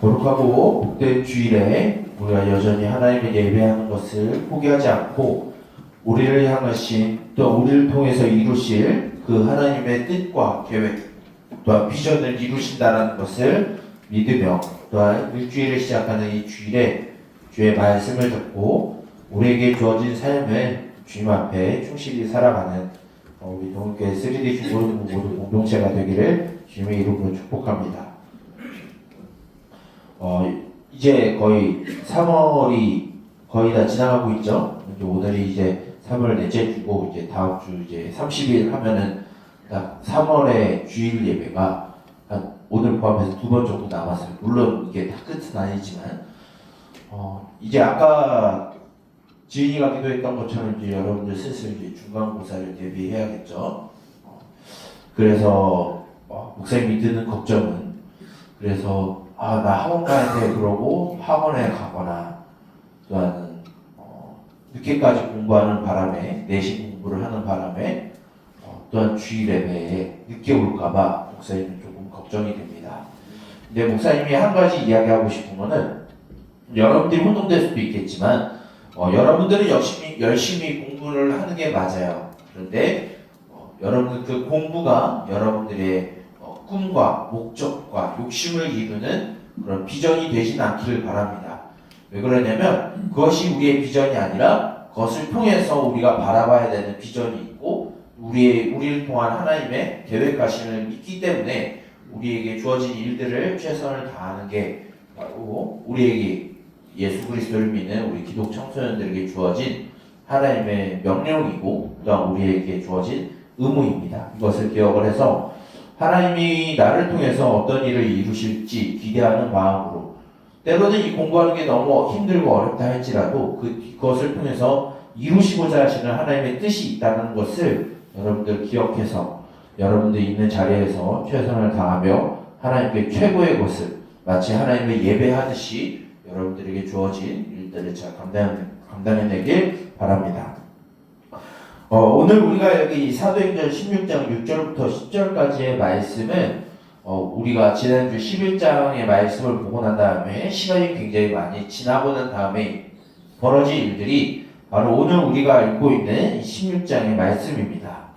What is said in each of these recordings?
거룩하고 복된 주일에 우리가 여전히 하나님을 예배하는 것을 포기하지 않고 우리를 향하신 또 우리를 통해서 이루실 그 하나님의 뜻과 계획 또한 비전을 이루신다는 것을 믿으며 또한 일주일을 시작하는 이 주일에 주의 말씀을 듣고 우리에게 주어진 삶을 주님 앞에 충실히 살아가는 우리 동교회 3D 모든 공동체가 되기를 주님의 이름으로 축복합니다. 이제 거의 3월이 거의 다 지나가고 있죠. 이제 오늘이 이제 3월 넷째 주고 이제 다음 주 이제 30일 하면은 딱 3월의 주일 예배가 한 오늘 포함해서 2번 정도 남았어요. 물론 이게 다 끝은 아니지만 이제 아까 지인이가 기도했던 것처럼 이제 여러분들 슬슬 이제 중간고사를 대비해야겠죠. 그래서 목사님이 드는 걱정은 그래서 나 학원 가야 돼 그러고 학원에 가거나 또한 늦게까지 공부하는 바람에 내신 공부를 하는 바람에 또한 주일 예배에 늦게 올까봐 목사님은 조금 걱정이 됩니다. 근데 목사님이 한 가지 이야기하고 싶은 거는 여러분들이 혼동될 수도 있겠지만 여러분들은 열심히 공부를 하는 게 맞아요. 그런데 여러분 그 공부가 여러분들의 꿈과 목적과 욕심을 이루는 그런 비전이 되진 않기를 바랍니다. 왜 그러냐면 그것이 우리의 비전이 아니라 그것을 통해서 우리가 바라봐야 되는 비전이 있고 우리를 통한 하나님의 계획하심을 믿기 때문에 우리에게 주어진 일들을 최선을 다하는 게 바로 우리에게 예수 그리스도를 믿는 우리 기독 청소년들에게 주어진 하나님의 명령이고 또한 우리에게 주어진 의무입니다. 이것을 기억을 해서 하나님이 나를 통해서 어떤 일을 이루실지 기대하는 마음으로 때로는 이 공부하는 게 너무 힘들고 어렵다 할지라도 그것을 통해서 이루시고자 하시는 하나님의 뜻이 있다는 것을 여러분들 기억해서 여러분들 있는 자리에서 최선을 다하며 하나님께 최고의 것을 마치 하나님의 예배하듯이 여러분들에게 주어진 일들을 잘 감당해내길 바랍니다. 오늘 우리가 여기 사도행전 16장 6절부터 10절까지의 말씀은 우리가 지난주 11장의 말씀을 보고 난 다음에 시간이 굉장히 많이 지나고 난 다음에 벌어진 일들이 바로 오늘 우리가 읽고 있는 16장의 말씀입니다.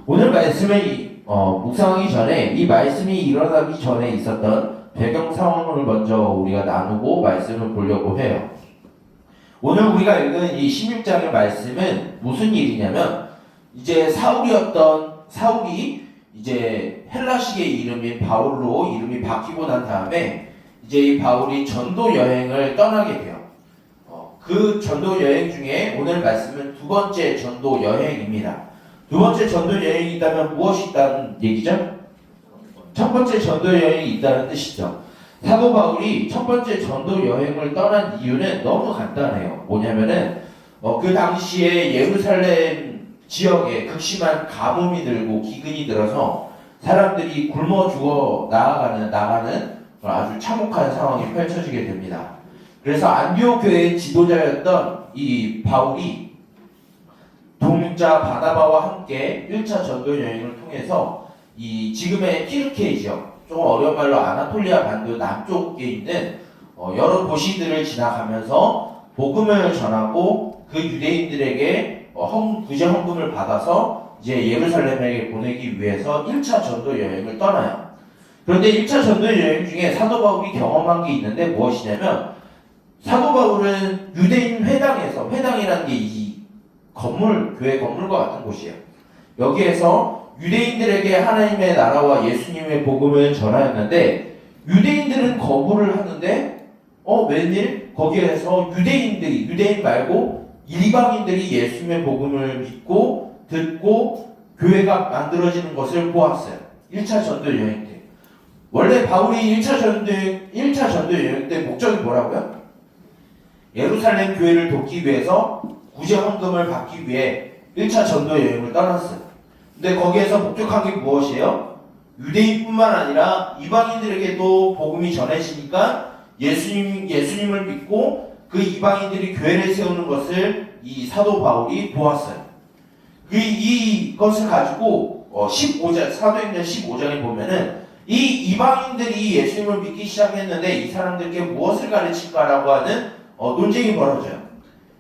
오늘 말씀을 묵상하기 전에 이 말씀이 일어나기 전에 있었던 배경 상황을 먼저 우리가 나누고 말씀을 보려고 해요. 오늘 우리가 읽은 이 16장의 말씀은 무슨 일이냐면 이제 사울이 이제 헬라식의 이름인 바울로 이름이 바뀌고 난 다음에 이제 이 바울이 전도 여행을 떠나게 돼요. 그 전도 여행 중에 오늘 말씀은 두 번째 전도 여행입니다. 두 번째 전도 여행이 있다면 무엇이 있다는 얘기죠? 첫 번째 전도 여행이 있다는 뜻이죠. 사도 바울이 첫 번째 전도 여행을 떠난 이유는 너무 간단해요. 뭐냐면은 그 당시에 예루살렘 지역에 극심한 가뭄이 들고 기근이 들어서 사람들이 굶어 죽어 나가는 아주 참혹한 상황이 펼쳐지게 됩니다. 그래서 안디옥 교회의 지도자였던 이 바울이 동역자 바나바와 함께 1차 전도 여행을 통해서 이 지금의 튀르키예 지역, 좀 어려운 말로 아나톨리아 반도 남쪽에 있는 여러 도시들을 지나가면서 복음을 전하고 그 유대인들에게 구제 헌금을 받아서 이제 예루살렘에 보내기 위해서 1차 전도 여행을 떠나요. 그런데 1차 전도 여행 중에 사도 바울이 경험한 게 있는데 무엇이냐면 사도 바울은 유대인 회당이라는 게 이 교회 건물과 같은 곳이에요. 여기에서 유대인들에게 하나님의 나라와 예수님의 복음을 전하였는데 유대인들은 거부를 하는데 웬일? 거기에서 유대인 말고 일방인들이 예수님의 복음을 믿고 듣고 교회가 만들어지는 것을 보았어요. 1차 전도 여행 때. 원래 바울이 1차 전도 여행 때 목적이 뭐라고요? 예루살렘 교회를 돕기 위해서 구제 헌금을 받기 위해 1차 전도 여행을 떠났어요. 근데 거기에서 목적한 게 무엇이에요? 유대인뿐만 아니라 이방인들에게도 복음이 전해지니까 예수님을 믿고 그 이방인들이 교회를 세우는 것을 이 사도 바울이 보았어요. 이것을 가지고 사도행전 15장에 보면은 이 이방인들이 예수님을 믿기 시작했는데 이 사람들께 무엇을 가르칠까라고 하는 논쟁이 벌어져요.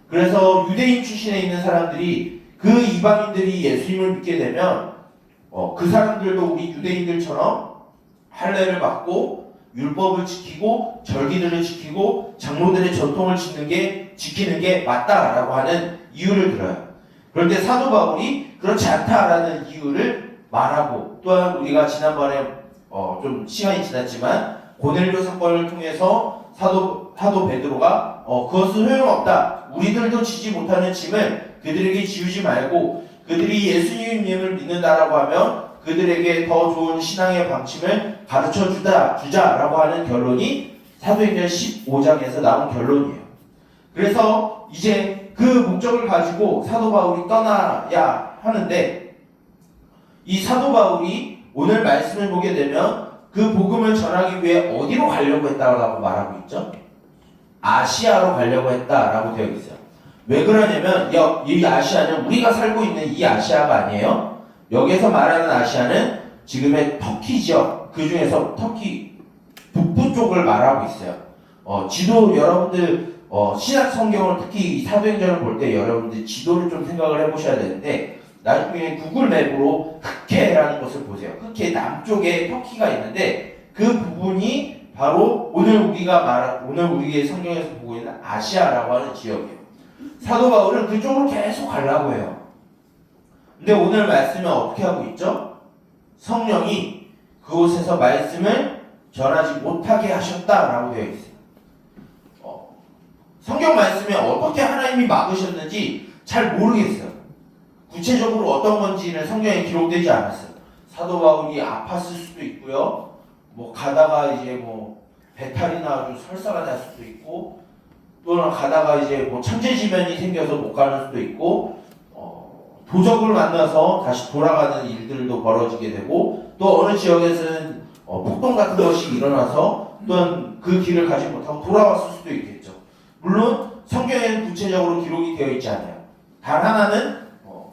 그래서 유대인 출신에 있는 사람들이 그 이방인들이 예수님을 믿게 되면 그 사람들도 우리 유대인들처럼 할례를 받고 율법을 지키고 절기들을 지키고 장로들의 전통을 지키는 게 맞다라고 하는 이유를 들어요. 그런데 사도 바울이 그렇지 않다라는 이유를 말하고, 또한 우리가 지난번에 좀 시간이 지났지만 고넬료 사건을 통해서 사도 베드로가 그것은 소용없다. 우리들도 지지 못하는 짐을 그들에게 지우지 말고 그들이 예수님을 믿는다라고 하면 그들에게 더 좋은 신앙의 방침을 가르쳐 주자라고 하는 결론이 사도행전 15장에서 나온 결론이에요. 그래서 이제 그 목적을 가지고 사도 바울이 떠나야 하는데, 이 사도 바울이 오늘 말씀을 보게 되면 그 복음을 전하기 위해 어디로 가려고 했다라고 말하고 있죠? 아시아로 가려고 했다라고 되어 있어요. 왜 그러냐면 이 아시아는 우리가 살고 있는 이 아시아가 아니에요. 여기서 말하는 아시아는 지금의 터키 지역, 그 중에서 터키 북부 쪽을 말하고 있어요. 지도 여러분들 신약 성경을 특히 사도행전을 볼 때 여러분들 지도를 좀 생각을 해보셔야 되는데, 나중에 구글 맵으로 흑해라는 것을 보세요. 흑해 남쪽에 터키가 있는데 그 부분이 바로 오늘 우리의 성경에서 보고 있는 아시아라고 하는 지역이에요. 사도 바울은 그쪽으로 계속 가려고 해요. 근데 오늘 말씀은 어떻게 하고 있죠? 성령이 그곳에서 말씀을 전하지 못하게 하셨다라고 되어 있어요. 성경 말씀에 어떻게 하나님이 막으셨는지 잘 모르겠어요. 구체적으로 어떤 건지는 성경에 기록되지 않았어요. 사도 바울이 아팠을 수도 있고요. 가다가 이제 배탈이 나가지고 설사가 날 수도 있고, 또는 가다가 이제 천재지변이 생겨서 못 가는 수도 있고, 도적을 만나서 다시 돌아가는 일들도 벌어지게 되고, 또 어느 지역에서는 폭동 같은 것이 일어나서 또한 그 길을 가지 못하고 돌아왔을 수도 있겠죠. 물론 성경에는 구체적으로 기록이 되어 있지 않아요. 단 하나는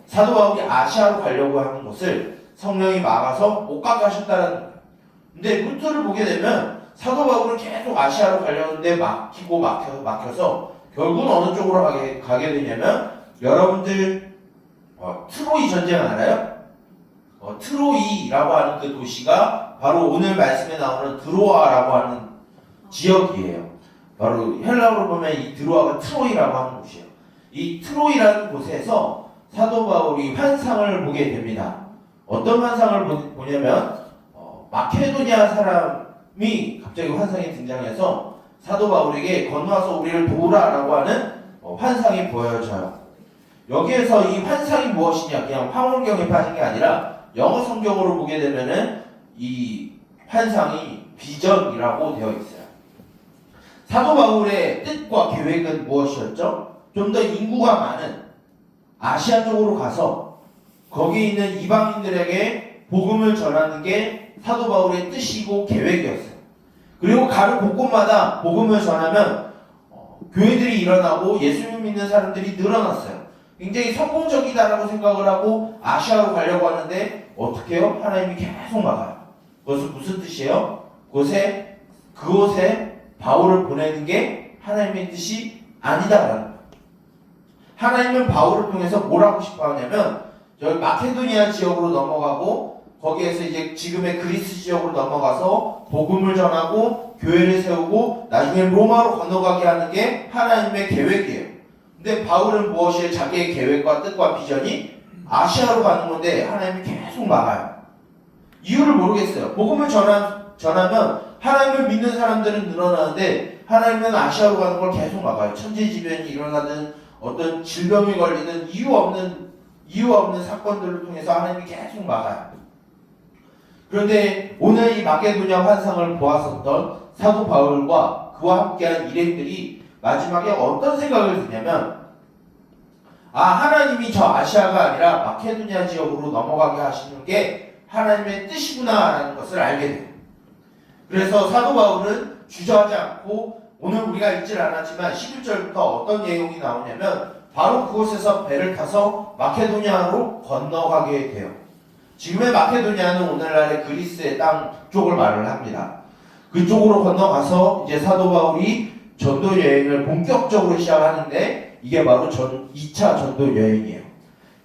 사도 바울이 아시아로 가려고 하는 것을 성령이 막아서 못 가게 하셨다는 거예요. 근데 루트를 보게 되면 사도 바울은 계속 아시아로 가려는데 막혀서 결국은 어느 쪽으로 가게 되냐면, 여러분들 트로이 전쟁 알아요? 트로이라고 하는 그 도시가 바로 오늘 말씀에 나오는 드로아라고 하는 지역이에요. 바로 헬라어로 보면 이 드로아가 트로이라고 하는 곳이에요. 이 트로이라는 곳에서 사도 바울이 환상을 보게 됩니다. 어떤 환상을 보냐면 마케도니아 사람이 갑자기 환상에 등장해서 사도 바울에게 건너와서 우리를 도우라라고 하는 환상이 보여져요. 여기에서 이 환상이 무엇이냐, 그냥 황홀경에 빠진 게 아니라 영어 성경으로 보게 되면은 이 환상이 비전이라고 되어 있어요. 사도 바울의 뜻과 계획은 무엇이었죠? 좀 더 인구가 많은 아시아 쪽으로 가서 거기 있는 이방인들에게 복음을 전하는 게 사도 바울의 뜻이고 계획이었어요. 그리고 가는 곳곳마다 복음을 전하면 교회들이 일어나고 예수님 믿는 사람들이 늘어났어요. 굉장히 성공적이다라고 생각을 하고 아시아로 가려고 하는데 어떻게 해요? 하나님이 계속 막아요. 그것은 무슨 뜻이에요? 그곳에 바울을 보내는 게 하나님의 뜻이 아니다라는 거예요. 하나님은 바울을 통해서 뭘 하고 싶어 하냐면 저기 마케도니아 지역으로 넘어가고 거기에서 이제 지금의 그리스 지역으로 넘어가서 복음을 전하고 교회를 세우고 나중에 로마로 건너가게 하는 게 하나님의 계획이에요. 근데 바울은 무엇이에요? 자기의 계획과 뜻과 비전이 아시아로 가는 건데 하나님이 계속 막아요. 이유를 모르겠어요. 복음을 전하면 하나님을 믿는 사람들은 늘어나는데 하나님은 아시아로 가는 걸 계속 막아요. 천재지변이 일어나든 어떤 질병이 걸리는 이유 없는 사건들을 통해서 하나님이 계속 막아요. 그런데 오늘 이 마게도냐 환상을 보았었던 사도 바울과 그와 함께한 일행들이 마지막에 어떤 생각을 드냐면, 하나님이 저 아시아가 아니라 마케도냐 지역으로 넘어가게 하시는 게 하나님의 뜻이구나라는 것을 알게 돼요. 그래서 사도 바울은 주저하지 않고 오늘 우리가 읽질 않았지만 11절부터 어떤 내용이 나오냐면 바로 그곳에서 배를 타서 마케도냐로 건너가게 돼요. 지금의 마케도니아는 오늘날의 그리스의 땅 쪽을 말을 합니다. 그쪽으로 건너가서 이제 사도 바울이 전도 여행을 본격적으로 시작하는데 이게 바로 2차 전도 여행이에요.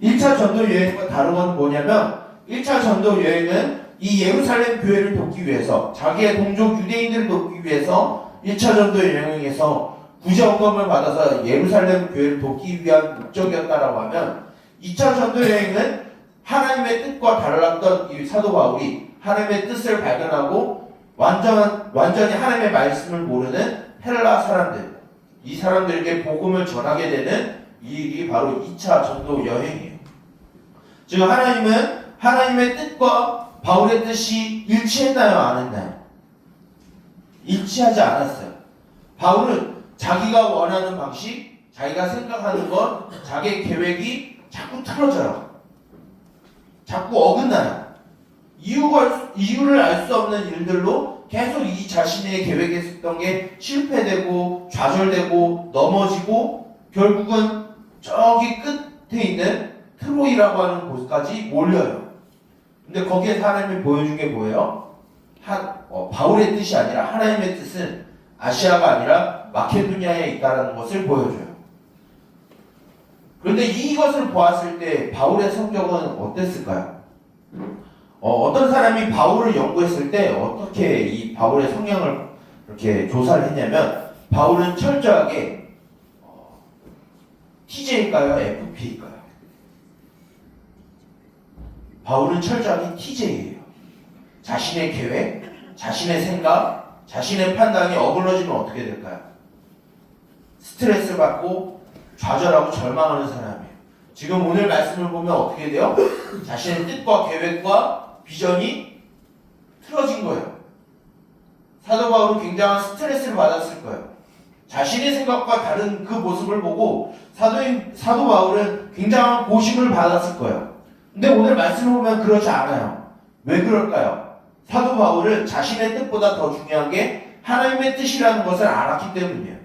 1차 전도 여행과 다른 건 뭐냐면 1차 전도 여행은 이 예루살렘 교회를 돕기 위해서 자기의 동족 유대인들을 돕기 위해서 1차 전도 여행에서 구제헌금을 받아서 예루살렘 교회를 돕기 위한 목적이었다라고 하면 2차 전도 여행은 하나님의 뜻과 달랐던 이 사도 바울이 하나님의 뜻을 발견하고 완전히 하나님의 말씀을 모르는 헬라 사람들, 이 사람들에게 복음을 전하게 되는 이 일이 바로 2차 전도 여행이에요. 즉 하나님은 하나님의 뜻과 바울의 뜻이 일치했나요? 안 했나요? 일치하지 않았어요. 바울은 자기가 원하는 방식, 자기가 생각하는 것, 자기의 계획이 자꾸 틀어져요. 자꾸 어긋나요. 이유를 알 수 없는 일들로 계속 이 자신의 계획했던 게 실패되고 좌절되고 넘어지고 결국은 저기 끝에 있는 트로이라고 하는 곳까지 몰려요. 근데 거기에서 하나님이 보여준 게 뭐예요? 바울의 뜻이 아니라 하나님의 뜻은 아시아가 아니라 마케도니아에 있다는 것을 보여줘요. 그런데 이것을 보았을 때 바울의 성격은 어땠을까요? 어떤 사람이 바울을 연구했을 때 어떻게 이 바울의 성향을 이렇게 조사를 했냐면 바울은 철저하게 TJ일까요? FP일까요? 바울은 철저하게 TJ예요. 자신의 계획, 자신의 생각, 자신의 판단이 어그러지면 어떻게 될까요? 스트레스 받고 좌절하고 절망하는 사람이에요. 지금 오늘 말씀을 보면 어떻게 돼요? 자신의 뜻과 계획과 비전이 틀어진 거예요. 사도 바울은 굉장한 스트레스를 받았을 거예요. 자신의 생각과 다른 그 모습을 보고 사도 바울은 굉장한 고심을 받았을 거예요. 근데 오늘 말씀을 보면 그렇지 않아요. 왜 그럴까요? 사도 바울은 자신의 뜻보다 더 중요한 게 하나님의 뜻이라는 것을 알았기 때문이에요.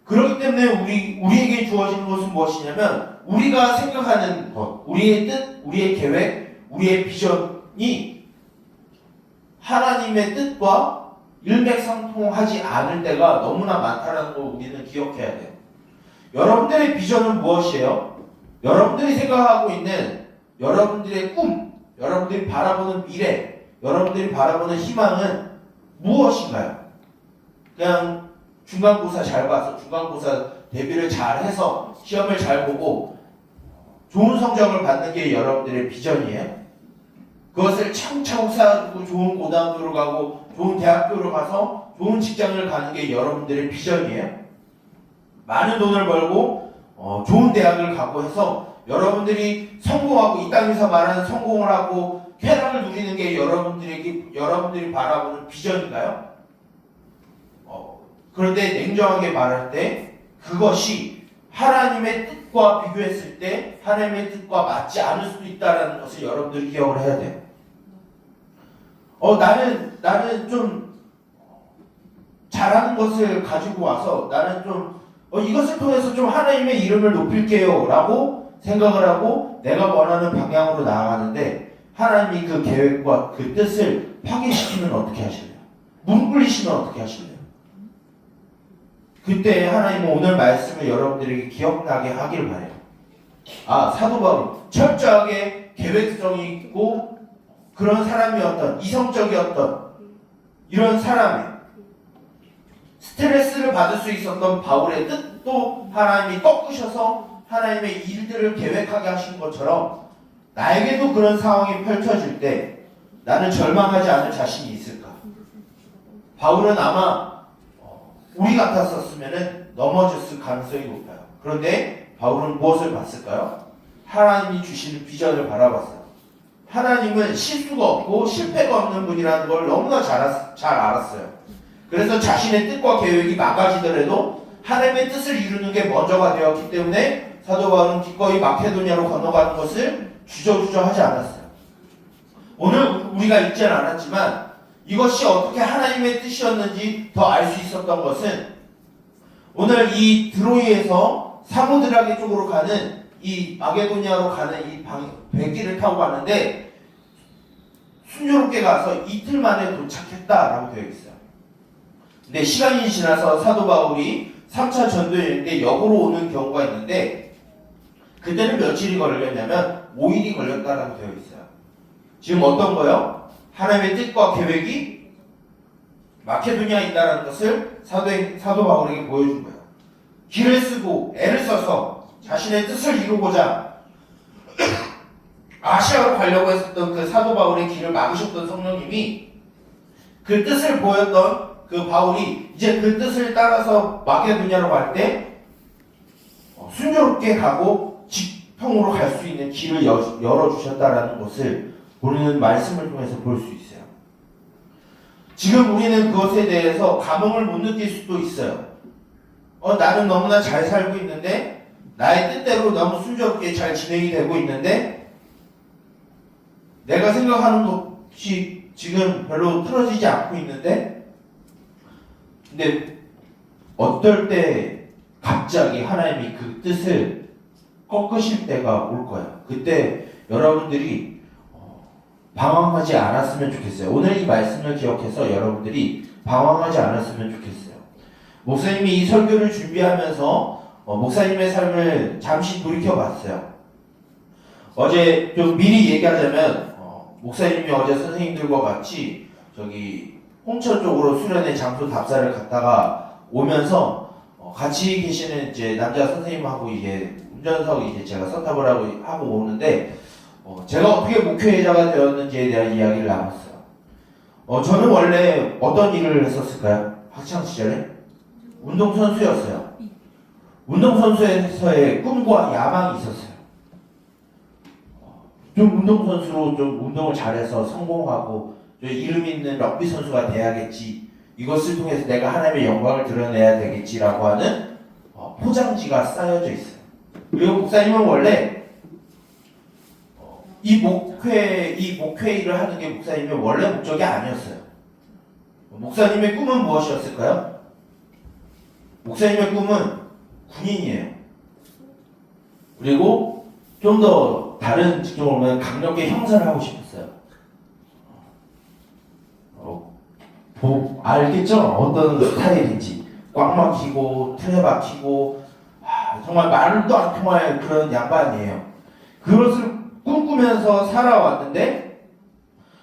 그렇기 때문에 우리에게 주어지는 것은 무엇이냐면 우리가 생각하는 것, 우리의 뜻, 우리의 계획, 우리의 비전이 하나님의 뜻과 일맥상통하지 않을 때가 너무나 많다는 걸 우리는 기억해야 돼요. 여러분들의 비전은 무엇이에요? 여러분들이 생각하고 있는 여러분들의 꿈, 여러분들이 바라보는 미래, 여러분들이 바라보는 희망은 무엇인가요? 그냥 중간고사 잘 봐서 중간고사 대비를 잘 해서 시험을 잘 보고 좋은 성적을 받는 게 여러분들의 비전이에요. 그것을 차곡차곡 쌓아두고 좋은 고등학교로 가고 좋은 대학교로 가서 좋은 직장을 가는 게 여러분들의 비전이에요. 많은 돈을 벌고 좋은 대학을 가고 해서 여러분들이 성공하고 이 땅에서 말하는 성공을 하고 쾌락을 누리는 게 여러분들이 바라보는 비전인가요? 그런데 냉정하게 말할 때 그것이 하나님의 뜻과 비교했을 때 하나님의 뜻과 맞지 않을 수도 있다는 것을 여러분들이 기억을 해야 돼요. 나는 좀 잘하는 것을 가지고 와서 나는 좀 이것을 통해서 좀 하나님의 이름을 높일게요 라고 생각을 하고 내가 원하는 방향으로 나아가는데 하나님이 그 계획과 그 뜻을 파괴시키면 어떻게 하실래요? 무릎 꿇리시면 어떻게 하실래요? 그때 하나님은 오늘 말씀을 여러분들에게 기억나게 하길 바래요. 사도 바울 철저하게 계획성이 있고 그런 사람이었던 이성적이었던 이런 사람의 스트레스를 받을 수 있었던 바울의 뜻도 하나님이 꺾으셔서 하나님의 일들을 계획하게 하신 것처럼 나에게도 그런 상황이 펼쳐질 때 나는 절망하지 않을 자신이 있을까? 바울은 아마 우리 같았었으면 넘어졌을 가능성이 높아요. 그런데 바울은 무엇을 봤을까요? 하나님이 주시는 비전을 바라봤어요. 하나님은 실수가 없고 실패가 없는 분이라는 걸 너무나 잘 알았어요. 그래서 자신의 뜻과 계획이 망가지더라도 하나님의 뜻을 이루는 게 먼저가 되었기 때문에 사도 바울은 기꺼이 마케도니아로 건너가는 것을 주저주저하지 않았어요. 오늘 우리가 읽지는 않았지만 이것이 어떻게 하나님의 뜻이었는지 더 알 수 있었던 것은 오늘 이 드로이에서 사모드라게 쪽으로 가는 이 마게도니아로 가는 이 배길을 타고 가는데 순조롭게 가서 이틀 만에 도착했다라고 되어 있어요. 근데 시간이 지나서 사도 바울이 3차 전도 여행 때 역으로 오는 경우가 있는데 그때는 며칠이 걸렸냐면 5일이 걸렸다라고 되어 있어요. 지금 어떤 거요? 하나님의 뜻과 계획이 마케도니아에 있다는 것을 사도 바울에게 보여준 거예요. 길을 쓰고 애를 써서 자신의 뜻을 이루고자 아시아로 가려고 했었던 그 사도 바울의 길을 막으셨던 성령님이 그 뜻을 보였던 그 바울이 이제 그 뜻을 따라서 마게도니아로 갈 때 순조롭게 가고 직통으로 갈 수 있는 길을 열어주셨다라는 것을 우리는 말씀을 통해서 볼 수 있어요. 지금 우리는 그것에 대해서 감흥을 못 느낄 수도 있어요. 나는 너무나 잘 살고 있는데 나의 뜻대로 너무 순조롭게 잘 진행이 되고 있는데 내가 생각하는 것이 지금 별로 틀어지지 않고 있는데 근데 어떨 때 갑자기 하나님이 그 뜻을 꺾으실 때가 올 거예요. 그때 여러분들이 방황하지 않았으면 좋겠어요. 오늘 이 말씀을 기억해서 여러분들이 방황하지 않았으면 좋겠어요. 목사님이 이 설교를 준비하면서 목사님의 삶을 잠시 돌이켜봤어요. 어제 좀 미리 얘기하자면 목사님이 어제 선생님들과 같이 저기 홍천 쪽으로 수련회 장소 답사를 갔다가 오면서 같이 계시는 이제 남자 선생님하고 이제 운전석 이제 제가 서탑을 하고 오는데 제가 어떻게 목회자가 되었는지에 대한 이야기를 나눴어요. 저는 원래 어떤 일을 했었을까요? 학창 시절에 운동선수였어요. 운동선수에서의 꿈과 야망이 있었어요. 좀 운동선수로 좀 운동을 잘해서 성공하고 이름 있는 럭비 선수가 돼야겠지. 이것을 통해서 내가 하나님의 영광을 드러내야 되겠지라고 하는 포장지가 쌓여져 있어요. 그리고 목사님은 원래 이 목회 일을 하는 게 목사님의 원래 목적이 아니었어요. 목사님의 꿈은 무엇이었을까요? 목사님의 꿈은 군인이에요. 그리고 좀 더 다른 직종으로 보면 강력계 형사를 하고 싶었어요. 알겠죠? 어떤 스타일인지. 꽉 막히고 틀에 박히고 정말 말도 안 통할 그런 양반이에요. 그것을 꿈꾸면서 살아왔는데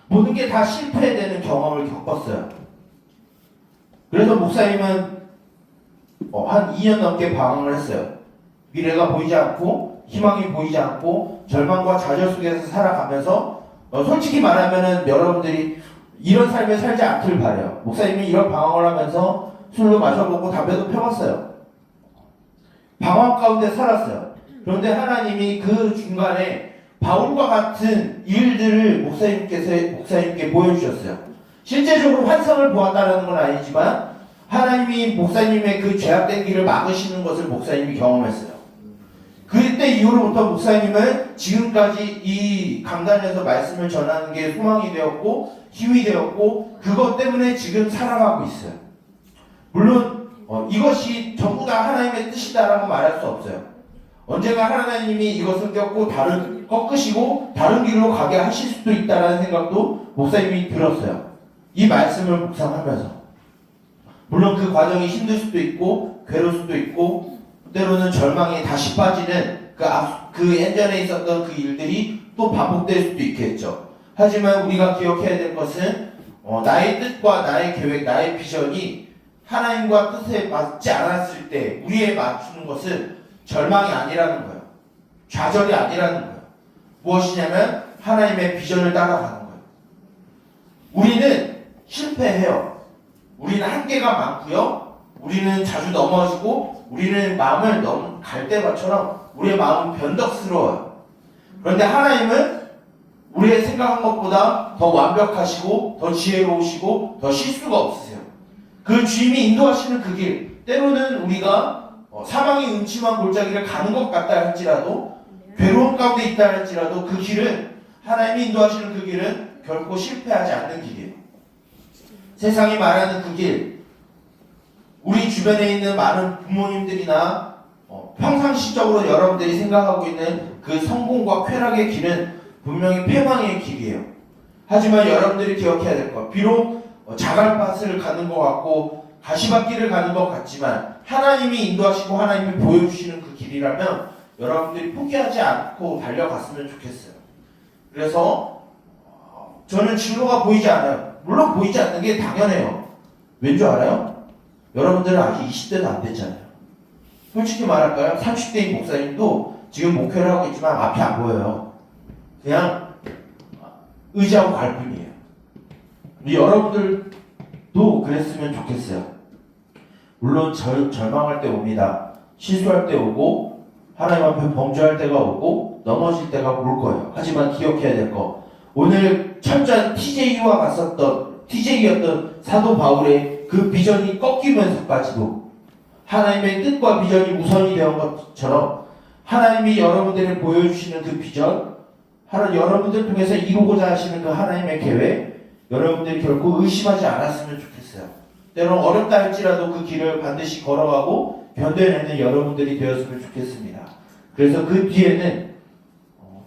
모든 게 다 실패되는 경험을 겪었어요. 그래서 목사님은 한 2년 넘게 방황을 했어요. 미래가 보이지 않고 희망이 보이지 않고 절망과 좌절 속에서 살아가면서 솔직히 말하면은 여러분들이 이런 삶을 살지 않길 바래요. 목사님이 이런 방황을 하면서 술도 마셔보고 담배도 펴봤어요. 방황 가운데 살았어요. 그런데 하나님이 그 중간에 바울과 같은 일들을 목사님께 보여주셨어요. 실제적으로 환상을 보았다는 건 아니지만 하나님이 목사님의 그 죄악된 길을 막으시는 것을 목사님이 경험했어요. 그때 이후로부터 목사님은 지금까지 이 강단에서 말씀을 전하는 게 소망이 되었고 힘이 되었고 그것 때문에 지금 살아가고 있어요. 물론 이것이 전부 다 하나님의 뜻이다라고 말할 수 없어요. 언젠가 하나님이 이것을 꺾으시고 다른 길로 가게 하실 수도 있다라는 생각도 목사님이 들었어요. 이 말씀을 묵상하면서. 물론 그 과정이 힘들 수도 있고 괴로울 수도 있고 때로는 절망에 다시 빠지는 그 예전에 있었던 그 일들이 또 반복될 수도 있겠죠. 하지만 우리가 기억해야 될 것은 나의 뜻과 나의 계획, 나의 비전이 하나님과 뜻에 맞지 않았을 때 우리에 맞추는 것은 절망이 아니라는 거예요. 좌절이 아니라는 거예요. 무엇이냐면 하나님의 비전을 따라가는 거예요. 우리는 실패해요. 우리는 한계가 많고요. 우리는 자주 넘어지고 우리는 마음을 너무 갈대밭처럼 우리의 마음은 변덕스러워요. 그런데 하나님은 우리의 생각한 것보다 더 완벽하시고 더 지혜로우시고 더 실수가 없으세요. 그 주님이 인도하시는 그 길, 때로는 우리가 사망의 음침한 골짜기를 가는 것 같다 할지라도 괴로움 가운데 있다 할지라도 그 길은 하나님이 인도하시는 그 길은 결코 실패하지 않는 길이에요. 세상이 말하는 그 길, 우리 주변에 있는 많은 부모님들이나 평상시적으로 여러분들이 생각하고 있는 그 성공과 쾌락의 길은 분명히 패망의 길이에요. 하지만 여러분들이 기억해야 될 것, 비록 자갈밭을 가는 것 같고 가시밭길을 가는 것 같지만 하나님이 인도하시고 하나님이 보여주시는 그 길이라면 여러분들이 포기하지 않고 달려갔으면 좋겠어요. 그래서 저는 진로가 보이지 않아요. 물론 보이지 않는 게 당연해요. 왠 줄 알아요? 여러분들은 아직 20대도 안 됐잖아요. 솔직히 말할까요? 30대인 목사님도 지금 목회를 하고 있지만 앞이 안 보여요. 그냥 의지하고 갈 뿐이에요. 여러분들도 그랬으면 좋겠어요. 물론 절망할 때 옵니다. 실수할 때 오고 하나님 앞에 범죄할 때가 오고 넘어질 때가 올 거예요. 하지만 기억해야 될 거, 오늘 철저한 TJ였던 사도 바울의 그 비전이 꺾이면서까지도 하나님의 뜻과 비전이 우선이 되는 것처럼 하나님이 여러분들을 보여주시는 그 비전, 여러분들 통해서 이루고자 하시는 그 하나님의 계획, 여러분들이 결코 의심하지 않았으면 좋겠어요. 때로는 어렵다 할지라도 그 길을 반드시 걸어가고 견뎌내는 여러분들이 되었으면 좋겠습니다. 그래서 그 뒤에는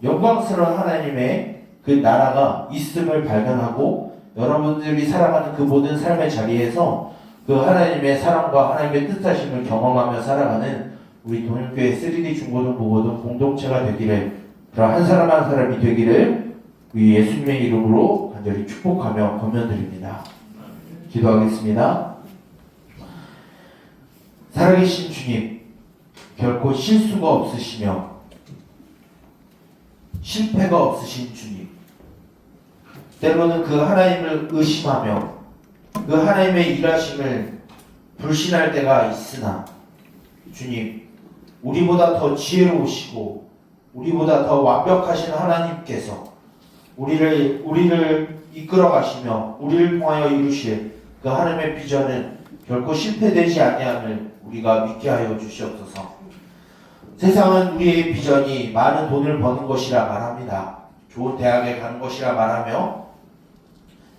영광스러운 하나님의 그 나라가 있음을 발견하고 여러분들이 살아가는 그 모든 삶의 자리에서 그 하나님의 사랑과 하나님의 뜻하심을 경험하며 살아가는 우리 동일교회 3D 중고등 보고등 공동체가 되기를, 그런 한 사람 한 사람이 되기를 우리 예수님의 이름으로 간절히 축복하며 권면드립니다. 기도하겠습니다. 살아계신 주님, 결코 실수가 없으시며 실패가 없으신 주님, 때로는 그 하나님을 의심하며 그 하나님의 일하심을 불신할 때가 있으나 주님, 우리보다 더 지혜로우시고 우리보다 더 완벽하신 하나님께서 우리를 이끌어 가시며 우리를 통하여 이루실 그 하나님의 비전은 결코 실패되지 아니함을 우리가 믿게 하여 주시옵소서. 세상은 우리의 비전이 많은 돈을 버는 것이라 말합니다. 좋은 대학에 가는 것이라 말하며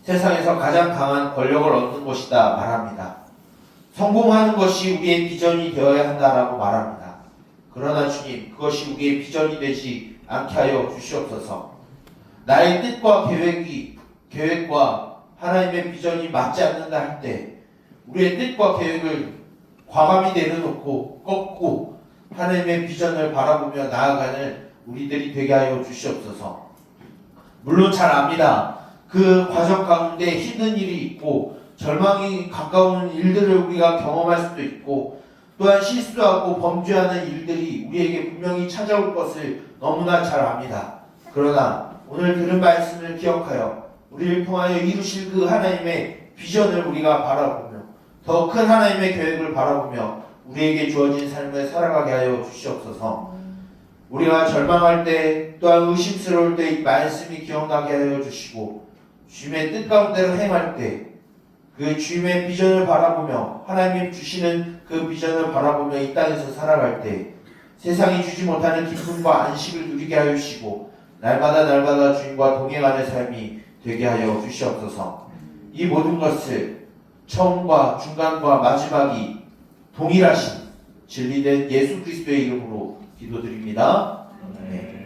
세상에서 가장 강한 권력을 얻는 것이다 말합니다. 성공하는 것이 우리의 비전이 되어야 한다라고 말합니다. 그러나 주님, 그것이 우리의 비전이 되지 않게 하여 주시옵소서. 나의 뜻과 계획과 하나님의 비전이 맞지 않는다 할 때 우리의 뜻과 계획을 과감히 내려놓고 꺾고 하나님의 비전을 바라보며 나아가는 우리들이 되게 하여 주시옵소서. 물론 잘 압니다. 그 과정 가운데 힘든 일이 있고 절망이 가까운 일들을 우리가 경험할 수도 있고 또한 실수하고 범죄하는 일들이 우리에게 분명히 찾아올 것을 너무나 잘 압니다. 그러나 오늘 들은 말씀을 기억하여 우리를 통하여 이루실 그 하나님의 비전을 우리가 바라보며 더 큰 하나님의 계획을 바라보며 우리에게 주어진 삶을 살아가게 하여 주시옵소서. 우리가 절망할 때 또한 의심스러울 때 이 말씀이 기억나게 하여 주시고 주님의 뜻 가운데로 행할 때 그 주님의 비전을 바라보며 하나님 주시는 그 비전을 바라보며 이 땅에서 살아갈 때 세상이 주지 못하는 기쁨과 안식을 누리게 하여 주시고 날마다 주님과 동행하는 삶이 되게 하여 주시옵소서. 이 모든 것을 처음과 중간과 마지막이 동일하신 진리된 예수 그리스도의 이름으로 기도드립니다. 아멘.